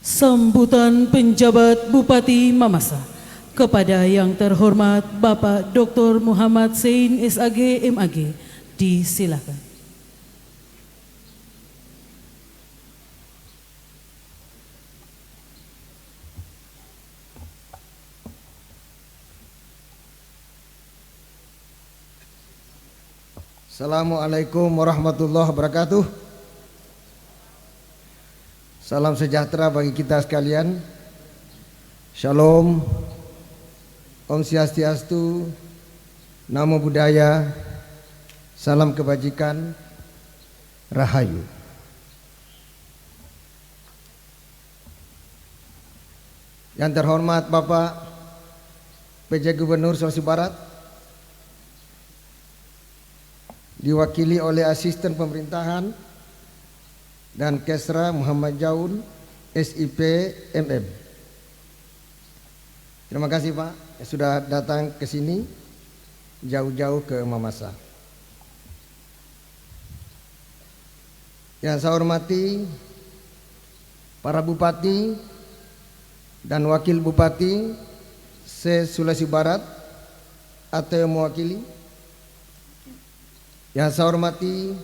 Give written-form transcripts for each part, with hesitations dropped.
Sambutan penjabat Bupati Mamasa kepada yang terhormat Bapak Dr. Muhammad Sein SAG MAG, disilakan. Assalamualaikum warahmatullahi wabarakatuh. Salam sejahtera bagi kita sekalian. Shalom, Om Swastiastu, Namo Buddhaya, salam kebajikan, Rahayu. Yang terhormat Bapak PJ Gubernur Sulawesi Barat, diwakili oleh Asisten Pemerintahan dan Kesra Muhammad Jaun SIP MM. Terima kasih Pak sudah datang ke sini jauh-jauh ke Mamasa. Yang saya hormati para bupati dan wakil bupati se-Sulawesi Barat atau yang mewakili. Yang saya hormati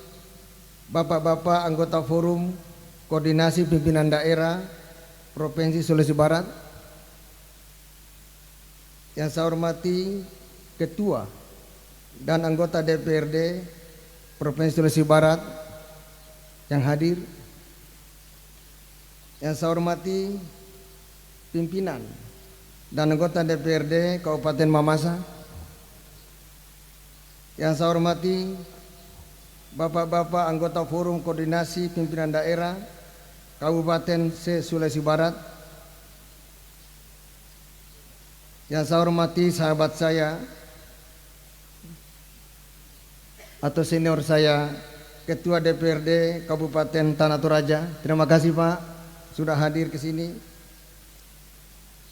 Bapak-bapak anggota Forum Koordinasi Pimpinan Daerah Provinsi Sulawesi Barat. Yang saya hormati Ketua dan anggota DPRD Provinsi Sulawesi Barat yang hadir. Yang saya hormati pimpinan dan anggota DPRD Kabupaten Mamasa. Yang saya hormati Bapak-bapak anggota Forum Koordinasi Pimpinan Daerah Kabupaten se-Sulawesi Barat. Yang saya hormati sahabat saya atau senior saya, Ketua DPRD Kabupaten Tanah Toraja. Terima kasih Pak sudah hadir ke sini.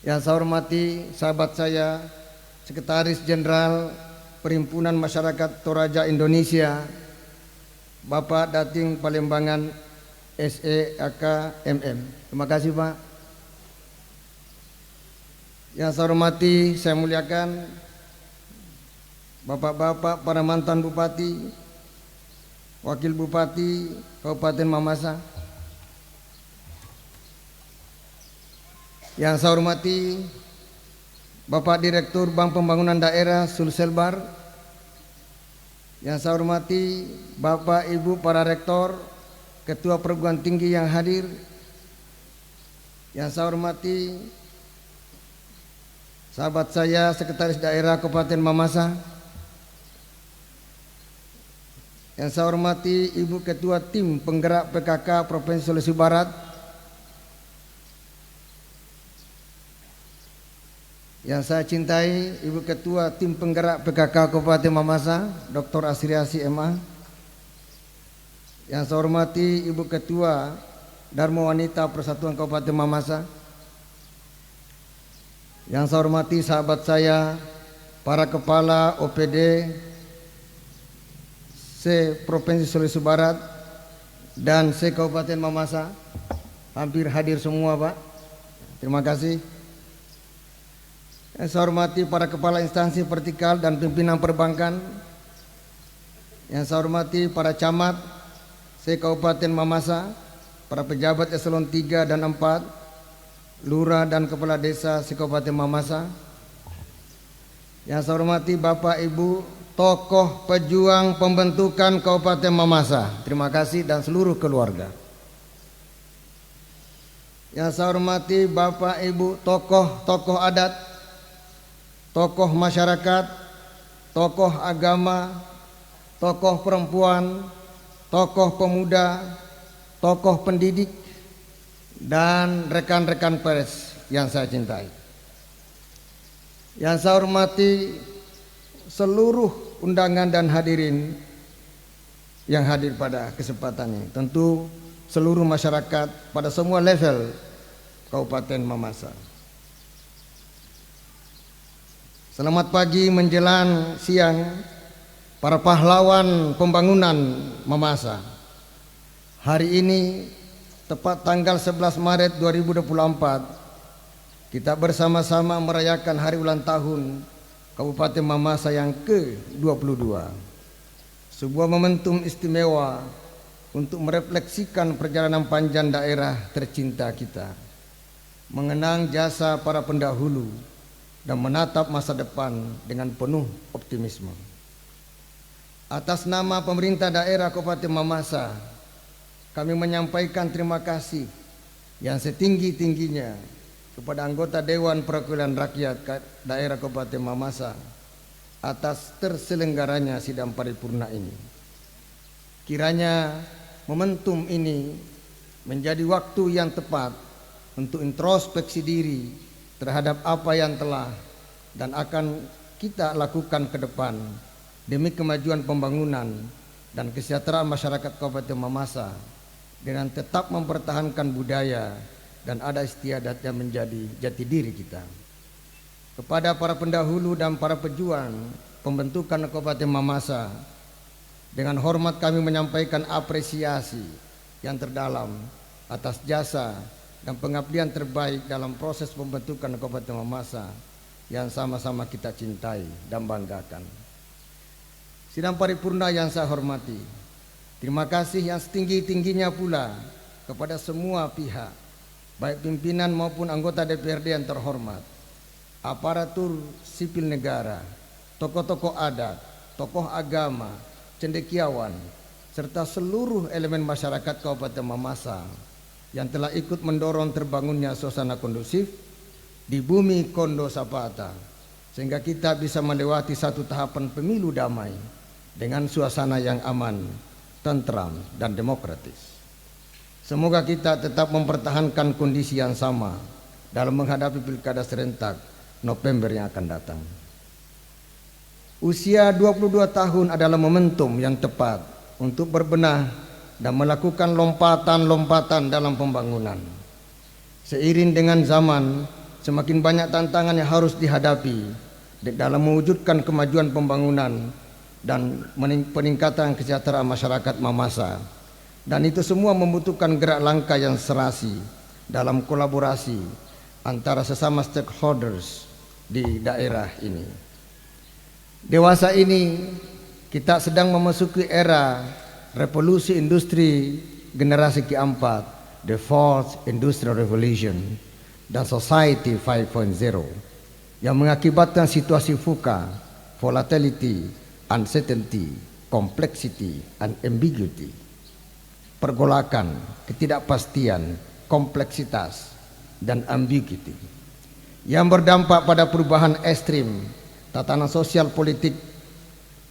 Yang saya hormati sahabat saya, Sekretaris Jenderal Perhimpunan Masyarakat Toraja Indonesia, Bapak Dating Palembangan SEAK MM. Terima kasih Pak. Yang saya hormati, saya muliakan Bapak-bapak para mantan bupati, wakil bupati Kabupaten Mamasa. Yang saya hormati Bapak Direktur Bank Pembangunan Daerah Sulselbar. Yang saya hormati Bapak Ibu para rektor, ketua perguruan tinggi yang hadir. Yang saya hormati sahabat saya Sekretaris Daerah Kabupaten Mamasa. Yang saya hormati Ibu Ketua Tim Penggerak PKK Provinsi Sulawesi Barat. Yang saya cintai Ibu Ketua Tim Penggerak PKK Kabupaten Mamasa, Dr. Asriasi MA. Yang saya hormati Ibu Ketua Dharma Wanita Persatuan Kabupaten Mamasa. Yang saya hormati sahabat saya, para kepala OPD se-Provinsi Sulawesi Barat dan se-Kabupaten Mamasa. Hampir hadir semua Pak. Terima kasih. Yang saya hormati para kepala instansi vertikal dan pimpinan perbankan. Yang saya hormati para camat se-Kabupaten Mamasa, para pejabat eselon 3 dan 4, lurah dan kepala desa se-Kabupaten Mamasa. Yang saya hormati Bapak Ibu tokoh pejuang pembentukan Kabupaten Mamasa. Terima kasih dan seluruh keluarga. Yang saya hormati Bapak Ibu tokoh-tokoh adat, tokoh masyarakat, tokoh agama, tokoh perempuan, tokoh pemuda, tokoh pendidik, dan rekan-rekan pers yang saya cintai. Yang saya hormati seluruh undangan dan hadirin yang hadir pada kesempatan ini. Tentu seluruh masyarakat pada semua level Kabupaten Mamasa. Selamat pagi menjelang siang para pahlawan pembangunan Mamasa. Hari ini tepat tanggal 11 Maret 2024, kita bersama-sama merayakan hari ulang tahun Kabupaten Mamasa yang ke-22. Sebuah momentum istimewa untuk merefleksikan perjalanan panjang daerah tercinta kita, mengenang jasa para pendahulu dan menatap masa depan dengan penuh optimisme. Atas nama pemerintah daerah Kabupaten Mamasa, kami menyampaikan terima kasih yang setinggi-tingginya kepada anggota Dewan Perwakilan Rakyat daerah Kabupaten Mamasa atas terselenggaranya sidang paripurna ini. Kiranya momentum ini menjadi waktu yang tepat untuk introspeksi diri terhadap apa yang telah dan akan kita lakukan ke depan demi kemajuan pembangunan dan kesejahteraan masyarakat Kabupaten Mamasa, dengan tetap mempertahankan budaya dan adat istiadat yang menjadi jati diri kita. Kepada para pendahulu dan para pejuang pembentukan Kabupaten Mamasa, dengan hormat kami menyampaikan apresiasi yang terdalam atas jasa dan pengabdian terbaik dalam proses pembentukan Kabupaten Mamasa yang sama-sama kita cintai dan banggakan. Sidang paripurna yang saya hormati, terima kasih yang setinggi-tingginya pula kepada semua pihak, baik pimpinan maupun anggota DPRD yang terhormat, aparatur sipil negara, tokoh-tokoh adat, tokoh agama, cendekiawan, serta seluruh elemen masyarakat Kabupaten Mamasa yang telah ikut mendorong terbangunnya suasana kondusif di bumi Kondo Sapata, sehingga kita bisa melewati satu tahapan pemilu damai dengan suasana yang aman, tentram, dan demokratis. Semoga kita tetap mempertahankan kondisi yang sama dalam menghadapi pilkada serentak November yang akan datang. Usia 22 tahun adalah momentum yang tepat untuk berbenah dan melakukan lompatan-lompatan dalam pembangunan. Seiring dengan zaman, semakin banyak tantangan yang harus dihadapi dalam mewujudkan kemajuan pembangunan dan peningkatan kesejahteraan masyarakat Mamasa, dan itu semua membutuhkan gerak langkah yang serasi dalam kolaborasi antara sesama stakeholders di daerah ini. Dewasa ini kita sedang memasuki era revolusi industri generasi keempat, the fourth industrial revolution, dan society 5.0, yang mengakibatkan situasi VUCA, volatility, uncertainty, complexity, and ambiguity, pergolakan, ketidakpastian, kompleksitas, dan ambiguity, yang berdampak pada perubahan ekstrim tatanan sosial, politik,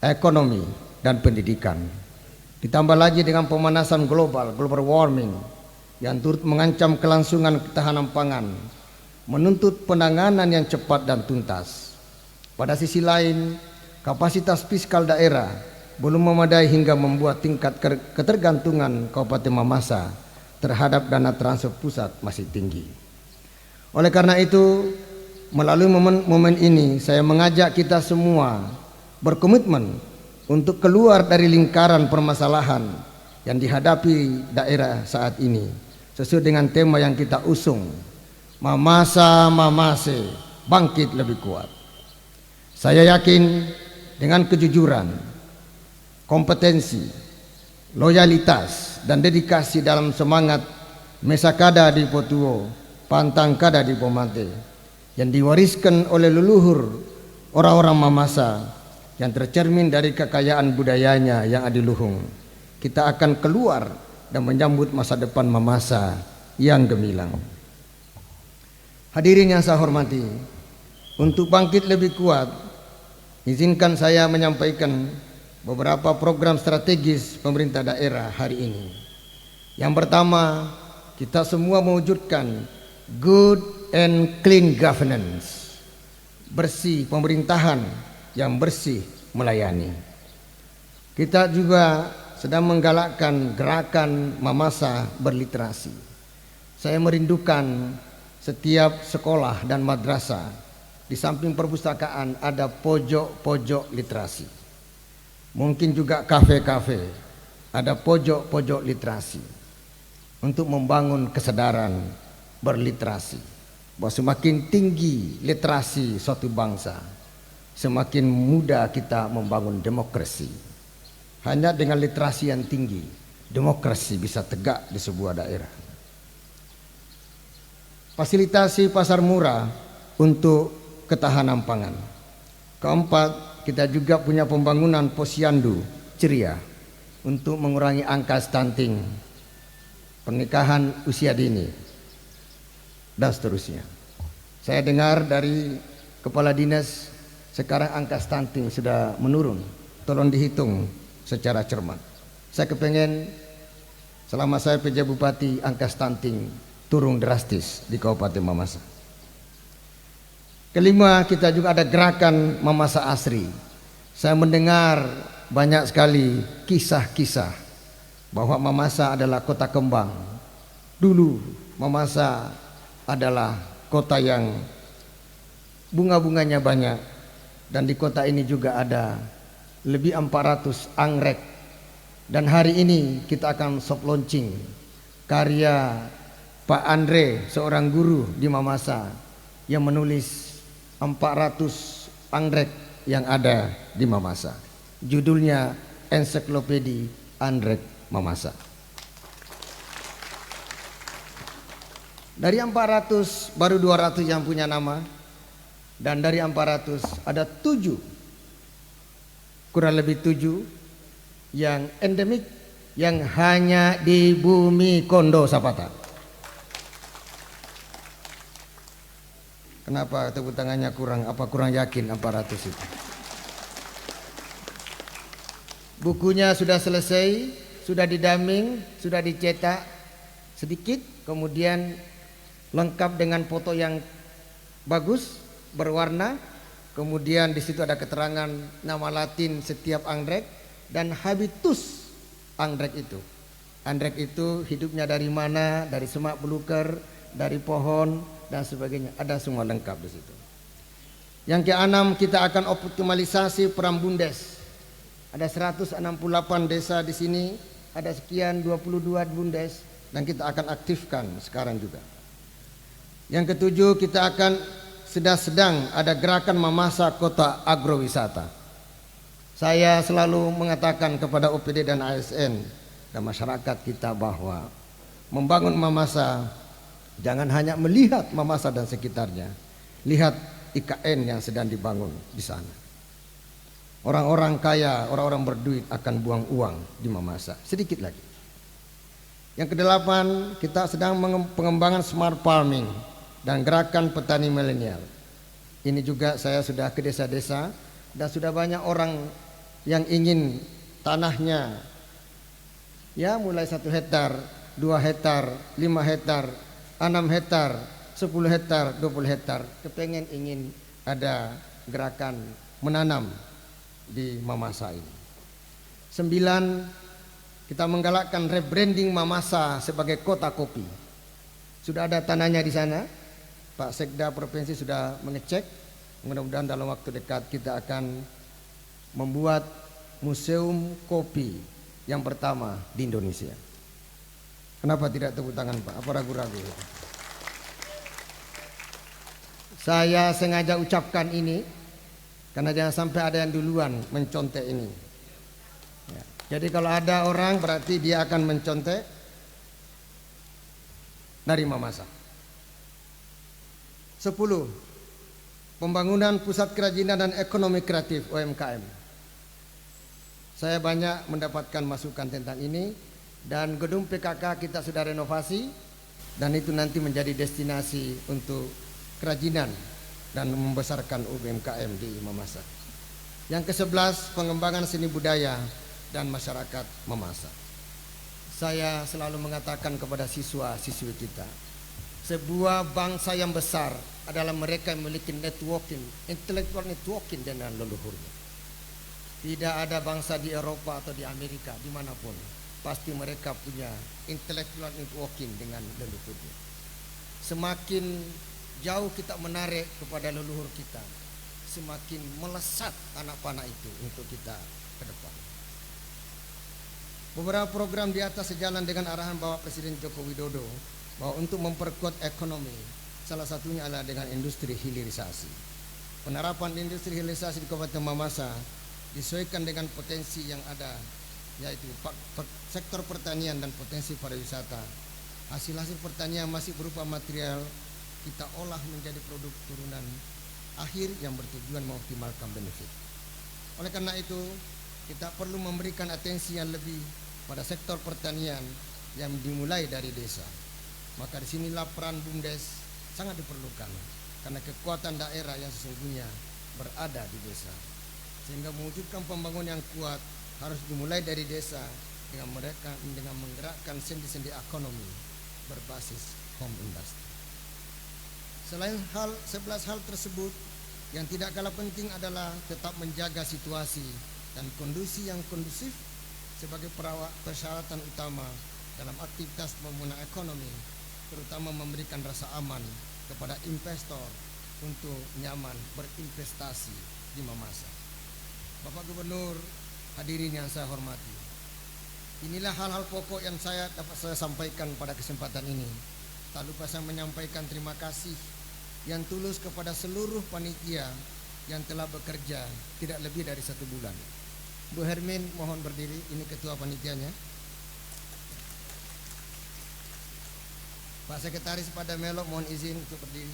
ekonomi, dan pendidikan. Ditambah lagi dengan pemanasan global warming, yang turut mengancam kelangsungan ketahanan pangan, menuntut penanganan yang cepat dan tuntas. Pada sisi lain, kapasitas fiskal daerah belum memadai hingga membuat tingkat ketergantungan Kabupaten Mamasa terhadap dana transfer pusat masih tinggi. Oleh karena itu, melalui momen ini saya mengajak kita semua berkomitmen untuk keluar dari lingkaran permasalahan yang dihadapi daerah saat ini, sesuai dengan tema yang kita usung, Mamasa Mamase, bangkit lebih kuat. Saya yakin dengan kejujuran, kompetensi, loyalitas, dan dedikasi dalam semangat Mesakada di Potuo, Pantangkada di Pomate, yang diwariskan oleh leluhur orang-orang Mamasa, yang tercermin dari kekayaan budayanya yang adiluhung, kita akan keluar dan menyambut masa depan Mamasa yang gemilang. Hadirin yang saya hormati, untuk bangkit lebih kuat, izinkan saya menyampaikan beberapa program strategis pemerintah daerah hari ini. Yang pertama, kita semua mewujudkan good and clean governance, bersih pemerintahan yang bersih melayani. Kita juga sedang menggalakkan gerakan Mamasa berliterasi. Saya merindukan setiap sekolah dan madrasah di samping perpustakaan ada pojok-pojok literasi. Mungkin juga kafe-kafe ada pojok-pojok literasi. untuk membangun kesadaran berliterasi, bahwa semakin tinggi literasi suatu bangsa, semakin mudah kita membangun demokrasi. Hanya dengan literasi yang tinggi, demokrasi bisa tegak di sebuah daerah. Fasilitasi pasar murah untuk ketahanan pangan. Keempat, kita juga punya pembangunan posyandu ceria untuk mengurangi angka stunting, pernikahan usia dini, dan seterusnya. Saya dengar dari kepala dinas sekarang angka stunting sudah menurun. Tolong dihitung secara cermat. Saya kepengen selama saya PJ Bupati angka stunting turun drastis di Kabupaten Mamasa. Kelima, kita juga ada gerakan Mamasa Asri. Saya mendengar banyak sekali kisah-kisah bahwa Mamasa adalah kota kembang. Dulu Mamasa adalah kota yang bunga-bunganya banyak, dan di kota ini juga ada lebih 400 anggrek. Dan hari ini kita akan soft launching karya Pak Andre, seorang guru di Mamasa, yang menulis 400 anggrek yang ada di Mamasa. Judulnya Ensiklopedi Anggrek Mamasa. Dari 400 baru 200 yang punya nama, dan dari 400 ada 7, kurang lebih 7 yang endemik, yang hanya di bumi Kondo Sapata. Kenapa tepuk tangannya kurang? Apa kurang yakin 400 itu? Bukunya sudah selesai, sudah didaming, sudah dicetak sedikit, kemudian lengkap dengan foto yang bagus, berwarna. Kemudian di situ ada keterangan nama Latin setiap anggrek dan habitus anggrek itu. Anggrek itu hidupnya dari mana, dari semak belukar, dari pohon dan sebagainya, ada semua lengkap di situ. Yang keenam, kita akan optimalisasi peran Bundes. Ada 168 desa di sini, ada sekian 22 Bundes, dan kita akan aktifkan sekarang juga. Yang ketujuh, kita akan sedang ada gerakan Mamasa Kota Agrowisata. Saya selalu mengatakan kepada OPD dan ASN dan masyarakat kita bahwa membangun Mamasa jangan hanya melihat Mamasa dan sekitarnya, lihat IKN yang sedang dibangun di sana. Orang-orang kaya, orang-orang berduit akan buang uang di Mamasa. Sedikit lagi. Yang kedelapan, kita sedang pengembangan smart farming dan gerakan petani milenial. Ini juga saya sudah ke desa-desa dan sudah banyak orang yang ingin tanahnya ya mulai 1 hektar, 2 hektar, 5 hektar, 6 hektar, 10 hektar, 20 hektar, kepengen ingin ada gerakan menanam di Mamasa ini. 9, kita menggalakkan rebranding Mamasa sebagai kota kopi. Sudah ada tanahnya di sana. Pak Sekda Provinsi sudah mengecek. Mudah-mudahan dalam waktu dekat kita akan membuat museum kopi yang pertama di Indonesia. Kenapa tidak tepuk tangan, Pak? Apa ragu-ragu? Saya sengaja ucapkan ini karena jangan sampai ada yang duluan mencontek ini. Ya. Jadi kalau ada orang berarti dia akan mencontek dari Mamasa. 10. Pembangunan pusat kerajinan dan ekonomi kreatif UMKM. Saya banyak mendapatkan masukan tentang ini, dan gedung PKK kita sudah renovasi, dan itu nanti menjadi destinasi untuk kerajinan dan membesarkan UMKM di Mamasa. Yang ke-11, pengembangan seni budaya dan masyarakat Mamasa. Saya selalu mengatakan kepada siswa-siswi kita, sebuah bangsa yang besar adalah mereka yang memiliki networking, intellectual networking dengan leluhurnya. Tidak ada bangsa di Eropa atau di Amerika, dimanapun, pasti mereka punya intellectual networking dengan leluhurnya. Semakin jauh kita menarik kepada leluhur kita, semakin melesat anak panah itu untuk kita ke depan. Beberapa program di atas sejalan dengan arahan Bapak Presiden Joko Widodo bahwa untuk memperkuat ekonomi, salah satunya adalah dengan industri hilirisasi. Penerapan industri hilirisasi di Kabupaten Mamasa disesuaikan dengan potensi yang ada, yaitu sektor pertanian dan potensi pariwisata. Hasil-hasil pertanian masih berupa material kita olah menjadi produk turunan akhir yang bertujuan mengoptimalkan benefit. Oleh karena itu, kita perlu memberikan atensi yang lebih pada sektor pertanian yang dimulai dari desa. Maka disinilah peran BUMDes sangat diperlukan, karena kekuatan daerah yang sesungguhnya berada di desa. Sehingga mewujudkan pembangunan yang kuat harus dimulai dari desa dengan menggerakkan sendi-sendi ekonomi berbasis home industry. Selain 11 hal tersebut, yang tidak kalah penting adalah tetap menjaga situasi dan kondisi yang kondusif sebagai persyaratan utama dalam aktivitas pembangunan ekonomi, terutama memberikan rasa aman kepada investor untuk nyaman berinvestasi di Mamasa. Bapak Gubernur, hadirin yang saya hormati, inilah hal-hal pokok yang dapat saya sampaikan pada kesempatan ini. Tak lupa saya menyampaikan terima kasih yang tulus kepada seluruh panitia yang telah bekerja tidak lebih dari 1 bulan. Bu Hermin mohon berdiri, ini ketua panitianya. Pak Sekretaris pada Melok mohon izin untuk berdiri.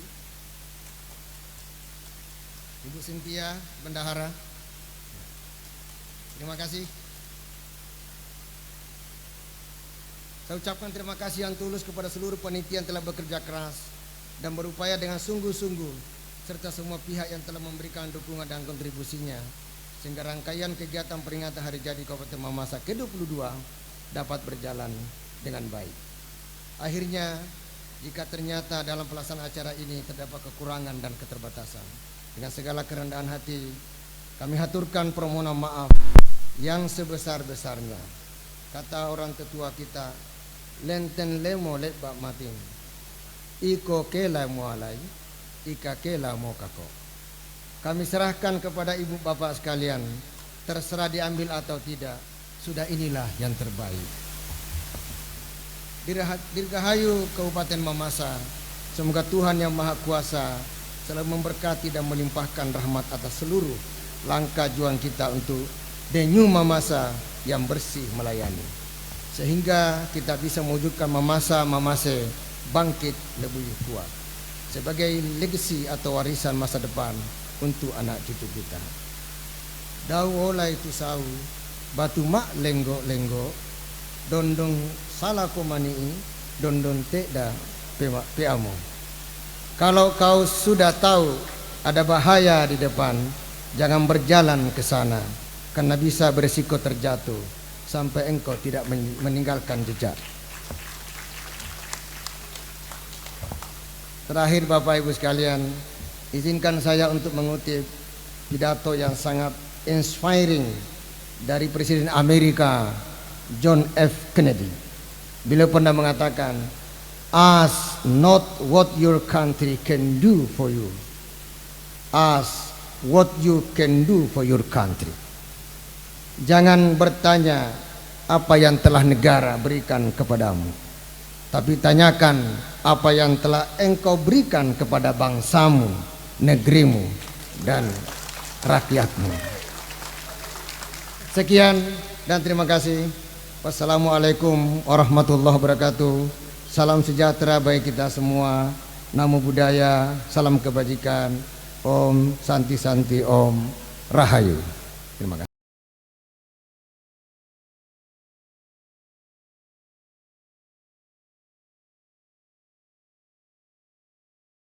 Ibu Cynthia Bendahara, terima kasih. Saya ucapkan terima kasih yang tulus kepada seluruh panitia yang telah bekerja keras dan berupaya dengan sungguh-sungguh, serta semua pihak yang telah memberikan dukungan dan kontribusinya, sehingga rangkaian kegiatan peringatan Hari Jadi Kabupaten Mamasa ke-22 dapat berjalan dengan baik. Akhirnya, jika ternyata dalam pelaksanaan acara ini terdapat kekurangan dan keterbatasan, dengan segala kerendahan hati, kami haturkan permohonan maaf yang sebesar-besarnya. Kata orang tetua kita, lenten lemo let bak mating, iko kela mualai, ika kela mo kako. Kami serahkan kepada ibu bapak sekalian, terserah diambil atau tidak, sudah inilah yang terbaik. Dirgahayu Kabupaten Mamasa, semoga Tuhan yang Maha Kuasa selalu memberkati dan melimpahkan rahmat atas seluruh langkah juang kita untuk Denyu Mamasa yang bersih melayani, sehingga kita bisa mewujudkan Mamasa Mamase bangkit lebih kuat sebagai legasi atau warisan masa depan untuk anak cucu kita. Dau olai tu sau batu mak lenggo dondong salah komani dondong tekda peamo. Kalau kau sudah tahu ada bahaya di depan, jangan berjalan ke sana, karena bisa berisiko terjatuh sampai engkau tidak meninggalkan jejak. Terakhir Bapak Ibu sekalian, izinkan saya untuk mengutip pidato yang sangat inspiring dari Presiden Amerika John F. Kennedy. Beliau pernah mengatakan, ask not what your country can do for you, ask what you can do for your country. Jangan bertanya apa yang telah negara berikan kepadamu, tapi tanyakan apa yang telah engkau berikan kepada bangsamu, negerimu, dan rakyatmu. Sekian dan terima kasih. Wassalamualaikum warahmatullahi wabarakatuh. Salam sejahtera bagi kita semua. Namo Buddhaya, salam kebajikan. Om Santi Santi Om Rahayu. Terima kasih.